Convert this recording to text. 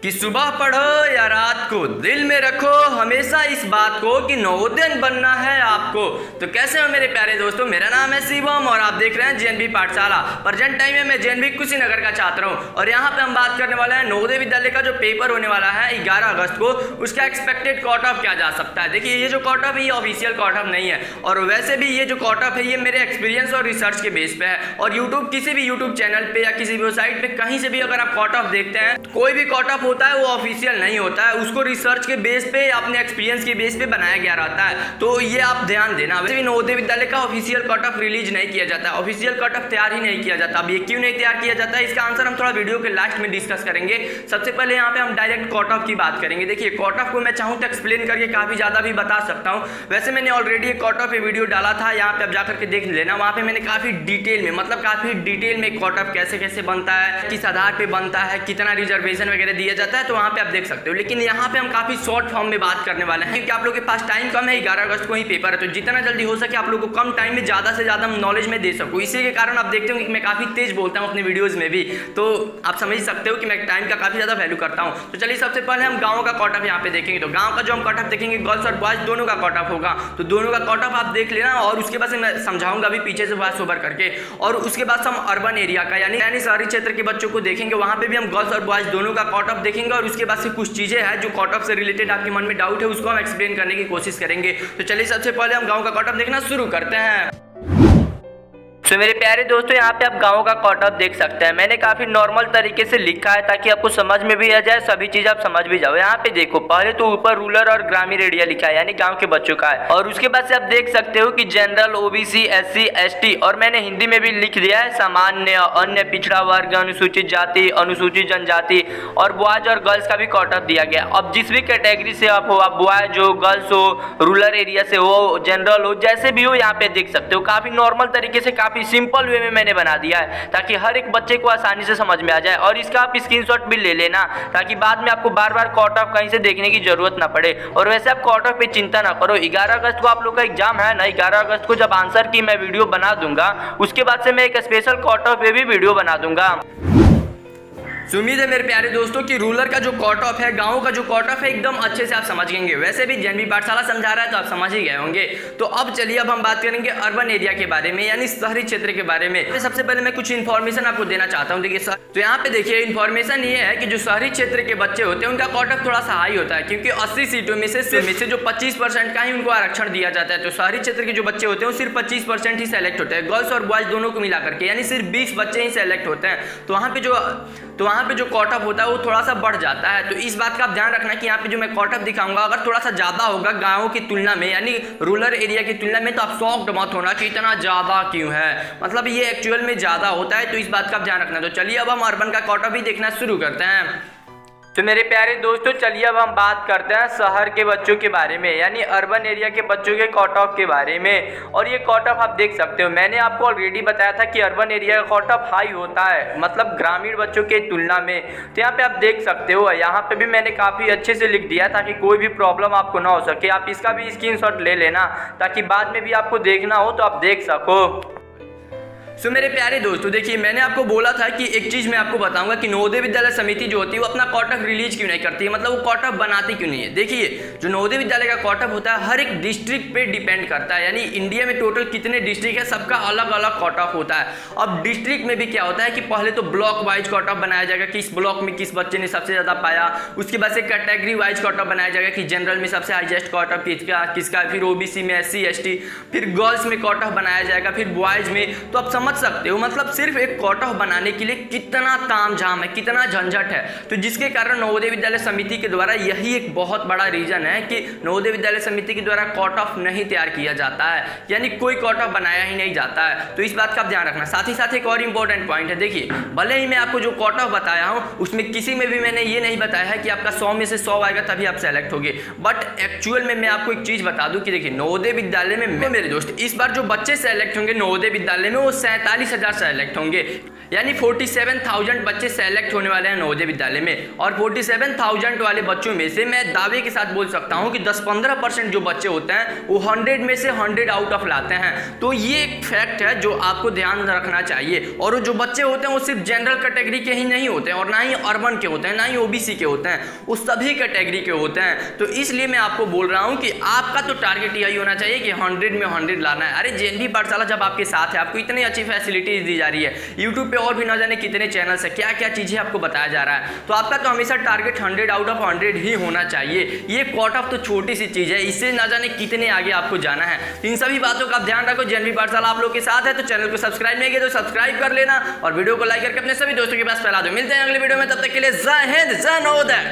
कि सुबह पढ़ो या रात को दिल में रखो हमेशा इस बात को कि नवोदय बनना है आपको। तो कैसे हो मेरे प्यारे दोस्तों, मेरा नाम है शिवम और आप देख रहे हैं जेएनवी पाठशाला। प्रेजेंट टाइम में मैं जेएनवी कुशीनगर का छात्र हूं और यहां पे हम बात करने वाले हैं नवोदय विद्यालय का जो पेपर होने वाला है 11 अगस्त को, उसका एक्सपेक्टेड कट ऑफ क्या जा सकता है। देखिए ये जो कट ऑफ है ये ऑफिशियल कट ऑफ नहीं है और वैसे भी ये जो कट ऑफ है ये मेरे एक्सपीरियंस और रिसर्च के बेस पे है। और यूट्यूब किसी भी यूट्यूब चैनल पे या किसी भी वेबसाइट पे कहीं से भी अगर आप कट ऑफ देखते हैं, कोई भी कट ऑफ होता है वो ऑफिशियल नहीं होता है, उसको रिसर्च के बेस पे अपने एक्सपीरियंस के बेस पे बनाया गया रहता है। तो ये आप ध्यान देना। वैसे भी नवोदय विद्यालय का ऑफिशियल कट ऑफ रिलीज नहीं किया जाता, ऑफिशियल कट ऑफ तैयार ही नहीं किया जाता। अब ये क्यों नहीं तैयार किया जाता है इसका आंसर हम थोड़ा वीडियो के लास्ट में डिस्कस करेंगे। सबसे पहले यहाँ पे हम डायरेक्ट कट ऑफ की बात करेंगे। देखिए कट ऑफ को मैं चाहूँ तो एक्सप्लेन करके काफी ज्यादा भी बता सकता हूँ। वैसे मैंने ऑलरेडी एक कट ऑफ वीडियो डाला था, यहाँ पे आप जाकर के देख लेना। वहाँ पे मैंने काफी डिटेल में काफी डिटेल में कट ऑफ कैसे कैसे बनता है, किस आधार पे बनता है, कितना रिजर्वेशन वगैरह दिया जाता है, तो वहाँ पे आप देख सकते हो। लेकिन यहाँ पे हम काफी शॉर्ट फॉर्म में बात करने वाले हैं क्योंकि आप लोगों के पास टाइम कम है, 11 अगस्त को ही पेपर है, तो जितना जल्दी हो सके आप लोगों को कम टाइम में ज्यादा से ज्यादा नॉलेज में दे सकूँ। इसी के कारण आप देखते हो कि मैं काफी तेज बोलता हूँ अपने वीडियोज में भी, तो आप समझ सकते हो कि मैं टाइम का काफी ज्यादा वैल्यू करता हूँ। तो चलिए सबसे पहले हम गाँव का कट ऑफ यहाँ पे देखेंगे। तो गाँव का जो हम कट ऑफ देखेंगे गर्ल्स और बॉयज दोनों का कट ऑफ होगा, तो दोनों का कट ऑफ आप देख लेना और उसके बाद से मैं समझाऊंगा अभी पीछे से बात सोबर करके। और उसके बाद हम अर्बन एरिया का यानी शहरी क्षेत्र के बच्चों को देखेंगे, वहां पे भी हम गर्ल्स और बॉयज दोनों का कट ऑफ देखेंगे। और उसके बाद से कुछ चीजें हैं जो कट ऑफ से रिलेटेड आपके मन में डाउट है उसको हम एक्सप्लेन करने की कोशिश करेंगे। तो चलिए सबसे पहले हम गाँव का कट ऑफ देखना शुरू करते हैं। तो मेरे प्यारे दोस्तों यहाँ पे आप गाँव का कट ऑफ देख सकते हैं। मैंने काफी नॉर्मल तरीके से लिखा है ताकि आपको समझ में भी आ जाए, सभी चीज आप समझ भी जाओ। यहाँ पे देखो पहले तो ऊपर रूरल और ग्रामीण एरिया लिखा है यानी गांव के बच्चों का है, और उसके बाद से आप देख सकते हो कि जनरल, ओबीसी, एससी, एसटी, और मैंने हिंदी में भी लिख दिया है सामान्य, अन्य, पिछड़ा वर्ग, अनुसूचित जाति, अनुसूचित जनजाति, और बॉयज और गर्ल्स का भी कट ऑफ दिया गया। अब जिस भी कैटेगरी से आप हो, आप बॉयज हो, गर्ल्स हो, रूरल एरिया से हो, जनरल हो, जैसे भी हो यहाँ पे देख सकते हो। काफी नॉर्मल तरीके से काफी सिंपल वे में मैंने बना दिया है ताकि हर एक बच्चे को आसानी से समझ में आ जाए। और इसका आप स्क्रीनशॉट भी ले लेना ताकि बाद में आपको बार बार कट ऑफ कहीं से देखने की जरूरत ना पड़े। और वैसे आप कट ऑफ पे चिंता ना करो, 11 अगस्त को आप लोग का एग्जाम है ना, 11 अगस्त को जब आंसर की मैं वीडियो बना दूंगा उसके बाद से मैं एक स्पेशल कट ऑफ पे भी वीडियो बना दूंगा। उम्मीद है मेरे प्यारे दोस्तों कि रूरल का जो कट ऑफ है, गांव का जो कट ऑफ है, एकदम अच्छे से आप समझ गएंगे। वैसे भी जेएनवी पाठशाला समझा रहा है तो आप समझ ही गए होंगे। तो अब चलिए अब हम बात करेंगे अर्बन एरिया के बारे में यानी शहरी क्षेत्र के बारे में। तो सबसे पहले मैं कुछ इन्फॉर्मेशन आपको देना चाहता हूँ। देखिए तो यहाँ पे देखिए इन्फॉर्मेशन ये है कि जो शहरी क्षेत्र के बच्चे होते हैं उनका कट ऑफ थोड़ा सा हाई होता है क्योंकि 80 सीटों में से जो 25% का ही उनको आरक्षण दिया जाता है। तो शहरी क्षेत्र के जो बच्चे होते हैं वो सिर्फ 25% ही सेलेक्ट होते हैं, गर्ल्स और बॉयज दोनों को मिला करके, यानी सिर्फ 20 बच्चे ही सेलेक्ट होते हैं। तो वहाँ पे जो कट ऑफ होता है वो थोड़ा सा बढ़ जाता है। तो इस बात का आप ध्यान रखना कि यहाँ पे जो मैं कट ऑफ दिखाऊंगा अगर थोड़ा सा ज्यादा होगा गाँव की तुलना में यानी रूरल एरिया की तुलना में, तो आप शॉक्ड मत होना कि इतना ज्यादा क्यों है, मतलब ये एक्चुअल में ज्यादा होता है। तो इस बात का आप ध्यान रखना। तो चलिए अब हम अर्बन का कट ऑफ भी देखना शुरू करते हैं। तो मेरे प्यारे दोस्तों चलिए अब हम बात करते हैं शहर के बच्चों के बारे में यानी अर्बन एरिया के बच्चों के कट ऑफ के बारे में। और ये कट ऑफ आप देख सकते हो, मैंने आपको ऑलरेडी बताया था कि अर्बन एरिया का कट ऑफ हाई होता है मतलब ग्रामीण बच्चों के तुलना में। तो यहाँ पे आप देख सकते हो, यहाँ पे भी मैंने काफ़ी अच्छे से लिख दिया ताकि कोई भी प्रॉब्लम आपको ना हो सके। आप इसका भी स्क्रीनशॉट ले लेना ताकि बाद में भी आपको देखना हो तो आप देख सको। सो मेरे प्यारे दोस्तों देखिए मैंने आपको बोला था कि एक चीज़ मैं आपको बताऊंगा कि नवोदय विद्यालय समिति जो होती है वो अपना कट ऑफ रिलीज क्यों नहीं करती है, मतलब वो कट ऑफ बनाती क्यों नहीं है। देखिए जो नवोदय विद्यालय का कट ऑफ होता है हर एक डिस्ट्रिक्ट पे डिपेंड करता है, यानी इंडिया में टोटल कितने डिस्ट्रिक्ट है सबका अलग अलग कट ऑफ होता है। अब डिस्ट्रिक्ट में भी क्या होता है कि पहले तो ब्लॉक वाइज कट ऑफ बनाया जाएगा, किस ब्लॉक में किस बच्चे ने सबसे ज़्यादा पाया। उसके बाद से कैटेगरी वाइज कट ऑफ बनाया जाएगा कि जनरल में सबसे हाईएस्ट कट ऑफ किसका, फिर ओबीसी में, एससी एसटी, फिर गर्ल्स में कट ऑफ बनाया जाएगा, फिर बॉयज में। तो आप समझ सकते हो मतलब सिर्फ एक कट ऑफ बनाने के लिए कितना तामझाम है, कितना झंझट है। तो जिसके कारण नवोदय विद्यालय समिति के द्वारा यही एक बहुत बड़ा रीजन है कि नवोदय विद्यालय समिति के द्वारा कट ऑफ नहीं तैयार किया जाता है, यानी कोई कट ऑफ बनाया ही नहीं जाता है। तो इस बात का आप ध्यान रखना। साथ ही साथ एक और इंपॉर्टेंट पॉइंट है, देखिए भले ही मैं आपको जो कट ऑफ बताया हूं उसमें किसी में भी मैंने ये नहीं बताया है कि आपका 100 में से 100 आएगा तभी आप सेलेक्ट होगे, बट एक्चुअल में मैं आपको एक चीज बता दूं कि देखिए नवोदय विद्यालय में मेरे दोस्त इस बार जो बच्चे सेलेक्ट होंगे नवोदय विद्यालय में वो 43,000 सेलेक्ट होंगे, यानी 47,000 बच्चे सेलेक्ट होने वाले हैं नवोदय विद्यालय में। और 47,000 वाले बच्चों में से मैं दावे के साथ बोल सकता हूं कि 10-15% जो बच्चे होते हैं वो 100 में से 100 आउट ऑफ लाते हैं। तो ये एक फैक्ट है जो आपको ध्यान रखना चाहिए। और जो बच्चे होते हैं वो सिर्फ जनरल कैटेगरी के ही नहीं होते हैं, और ना ही अर्बन के होते हैं, ना ही ओबीसी के होते हैं, वो सभी कैटेगरी के होते हैं। तो इसलिए मैं आपको बोल रहा हूं कि आपका तो टारगेट यही होना चाहिए कि 100 में 100 लाना है। अरे जेएनवी पाठशाला जब आपके साथ है, आपको इतनी अच्छी फैसिलिटीज दी जा रही है, यूट्यूब पे और भी ना जाने कितने चैनल्स है, क्या क्या चीजें आपको बताया जा रहा है, तो आपका तो हमेशा टारगेट 100 आउट ऑफ 100 ही होना चाहिए। ये कट ऑफ तो छोटी सी चीज है, इससे ना जाने कितने आगे आपको जाना है। इन सभी बातों का आप ध्यान रखो। जेएनवी पाठशाला आप लोग के साथ है, तो चैनल को सब्सक्राइब नहीं किया तो सब्सक्राइब कर लेना और वीडियो को लाइक करके अपने सभी दोस्तों के पास फैला दो। मिलते हैं अगले वीडियो में, तब तक के लिए जय हिंद, जय नवोदय।